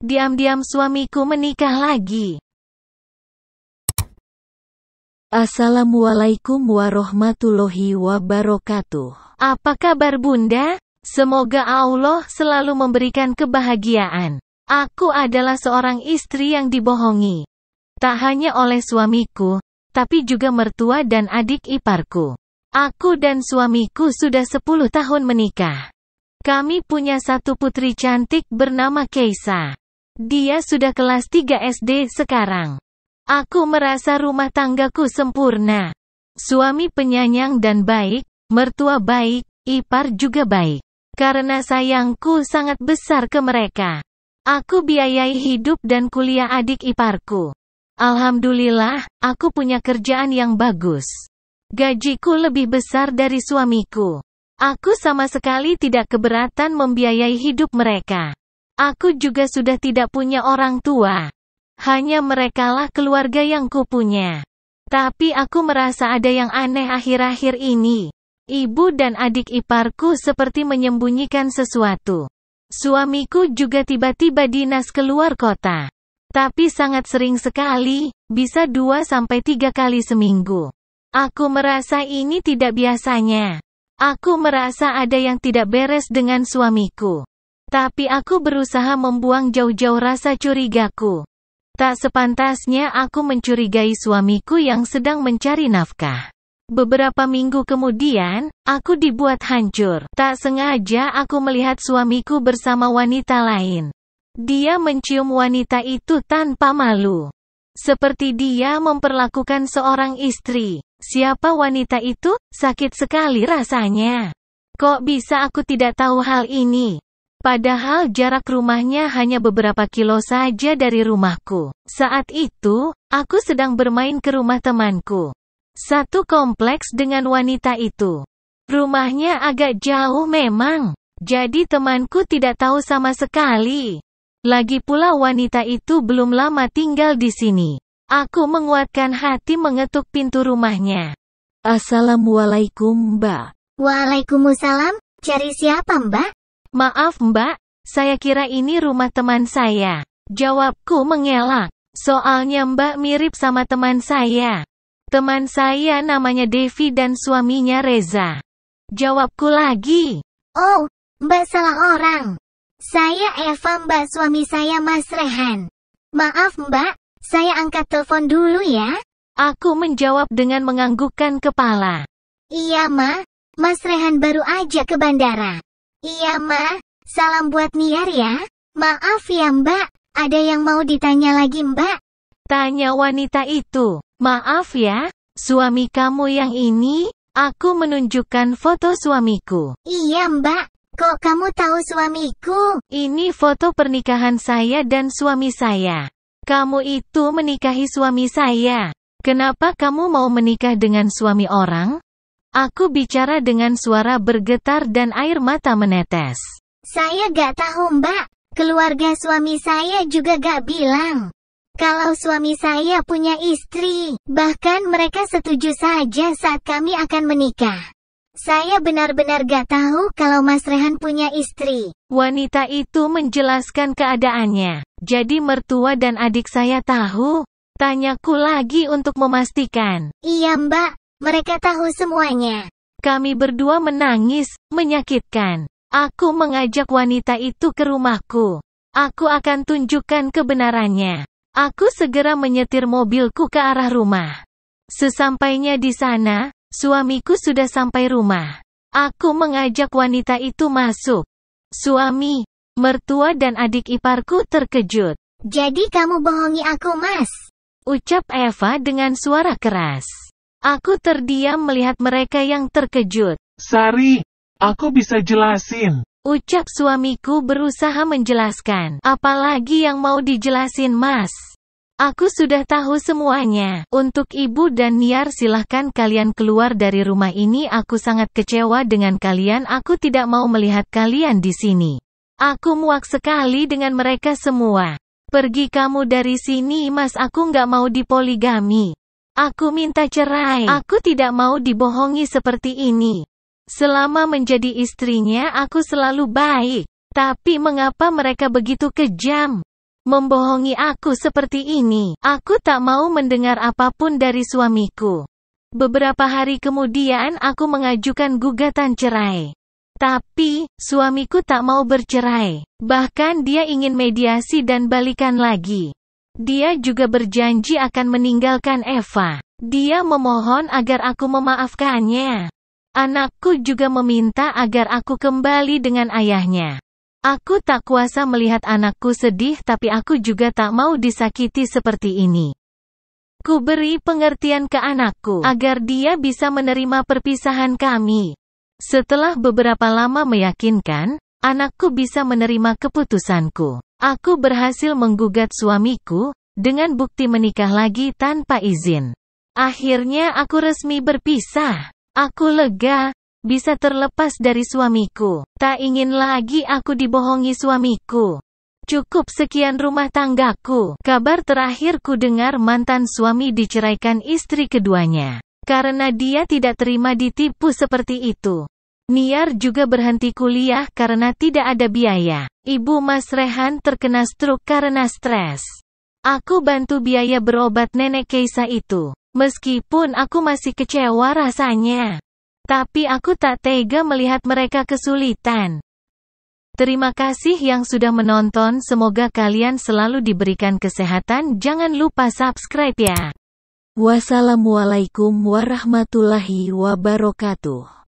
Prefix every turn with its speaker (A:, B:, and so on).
A: Diam-diam suamiku menikah lagi.
B: Assalamualaikum warahmatullahi wabarakatuh.
A: Apa kabar Bunda? Semoga Allah selalu memberikan kebahagiaan. Aku adalah seorang istri yang dibohongi. Tak hanya oleh suamiku, tapi juga mertua dan adik iparku. Aku dan suamiku sudah 10 tahun menikah. Kami punya satu putri cantik bernama Keisa. Dia sudah kelas 3 SD sekarang. Aku merasa rumah tanggaku sempurna. Suami penyayang dan baik, mertua baik, ipar juga baik. Karena sayangku sangat besar ke mereka, aku biayai hidup dan kuliah adik iparku. Alhamdulillah, aku punya kerjaan yang bagus. Gajiku lebih besar dari suamiku. Aku sama sekali tidak keberatan membiayai hidup mereka. Aku juga sudah tidak punya orang tua. Hanya merekalah keluarga yang kupunya. Tapi aku merasa ada yang aneh akhir-akhir ini. Ibu dan adik iparku seperti menyembunyikan sesuatu. Suamiku juga tiba-tiba dinas keluar kota. Tapi sangat sering sekali, bisa 2-3 kali seminggu. Aku merasa ini tidak biasanya. Aku merasa ada yang tidak beres dengan suamiku. Tapi aku berusaha membuang jauh-jauh rasa curigaku. Tak sepantasnya aku mencurigai suamiku yang sedang mencari nafkah. Beberapa minggu kemudian, aku dibuat hancur. Tak sengaja aku melihat suamiku bersama wanita lain. Dia mencium wanita itu tanpa malu. Seperti dia memperlakukan seorang istri. Siapa wanita itu? Sakit sekali rasanya. Kok bisa aku tidak tahu hal ini? Padahal jarak rumahnya hanya beberapa kilo saja dari rumahku. Saat itu, aku sedang bermain ke rumah temanku. Satu kompleks dengan wanita itu. Rumahnya agak jauh memang. Jadi temanku tidak tahu sama sekali. Lagi pula wanita itu belum lama tinggal di sini. Aku menguatkan hati mengetuk pintu rumahnya.
B: Assalamualaikum Mbak.
C: Waalaikumsalam, cari siapa Mbak?
A: Maaf Mbak, saya kira ini rumah teman saya. Jawabku mengelak. Soalnya Mbak mirip sama teman saya. Teman saya namanya Devi dan suaminya Reza. Jawabku lagi.
C: Oh, Mbak salah orang. Saya Eva Mbak, suami saya Mas Rehan. Maaf Mbak, saya angkat telepon dulu ya.
A: Aku menjawab dengan menganggukkan kepala.
C: Iya Ma, Mas Rehan baru aja ke bandara. Iya Ma, salam buat Niar ya. Maaf ya Mbak, ada yang mau ditanya lagi Mbak?
A: Tanya wanita itu. Maaf ya, suami kamu yang ini? Aku menunjukkan foto suamiku.
C: Iya Mbak, kok kamu tahu suamiku?
A: Ini foto pernikahan saya dan suami saya. Kamu itu menikahi suami saya. Kenapa kamu mau menikah dengan suami orang? Aku bicara dengan suara bergetar dan air mata menetes.
C: Saya gak tahu Mbak, keluarga suami saya juga gak bilang. Kalau suami saya punya istri, bahkan mereka setuju saja saat kami akan menikah. Saya benar-benar gak tahu kalau Mas Rehan punya istri.
A: Wanita itu menjelaskan keadaannya. Jadi mertua dan adik saya tahu? Tanyaku lagi untuk memastikan.
C: Iya Mbak, mereka tahu semuanya.
A: Kami berdua menangis, menyakitkan. Aku mengajak wanita itu ke rumahku. Aku akan tunjukkan kebenarannya. Aku segera menyetir mobilku ke arah rumah. Sesampainya di sana, suamiku sudah sampai rumah. Aku mengajak wanita itu masuk. Suami, mertua dan adik iparku terkejut.
C: Jadi kamu bohongi aku Mas?
A: Ucap Eva dengan suara keras. Aku terdiam melihat mereka yang terkejut.
D: Sari, aku bisa jelasin.
A: Ucap suamiku berusaha menjelaskan. Apalagi yang mau dijelasin Mas? Aku sudah tahu semuanya. Untuk Ibu dan Niar silahkan kalian keluar dari rumah ini. Aku sangat kecewa dengan kalian. Aku tidak mau melihat kalian di sini. Aku muak sekali dengan mereka semua. Pergi kamu dari sini Mas, aku nggak mau dipoligami. Aku minta cerai. Aku tidak mau dibohongi seperti ini. Selama menjadi istrinya aku selalu baik. Tapi mengapa mereka begitu kejam? membohongi aku seperti ini. Aku tak mau mendengar apapun dari suamiku. Beberapa hari kemudian aku mengajukan gugatan cerai. Tapi, suamiku tak mau bercerai. Bahkan dia ingin mediasi dan balikan lagi. Dia juga berjanji akan meninggalkan Eva. Dia memohon agar aku memaafkannya. Anakku juga meminta agar aku kembali dengan ayahnya. Aku tak kuasa melihat anakku sedih, tapi aku juga tak mau disakiti seperti ini. Ku beri pengertian ke anakku agar dia bisa menerima perpisahan kami. Setelah beberapa lama meyakinkan, anakku bisa menerima keputusanku. Aku berhasil menggugat suamiku dengan bukti menikah lagi tanpa izin. Akhirnya aku resmi berpisah. Aku lega, bisa terlepas dari suamiku. Tak ingin lagi aku dibohongi suamiku. Cukup sekian rumah tanggaku. Kabar terakhir ku dengar, mantan suami diceraikan istri keduanya. Karena dia tidak terima ditipu seperti itu. Niar juga berhenti kuliah karena tidak ada biaya. Ibu Mas Rehan terkena stroke karena stres. Aku bantu biaya berobat nenek Keisa itu. Meskipun aku masih kecewa rasanya. Tapi aku tak tega melihat mereka kesulitan. Terima kasih yang sudah menonton, semoga kalian selalu diberikan kesehatan, jangan lupa subscribe ya.
B: Wassalamualaikum warahmatullahi wabarakatuh.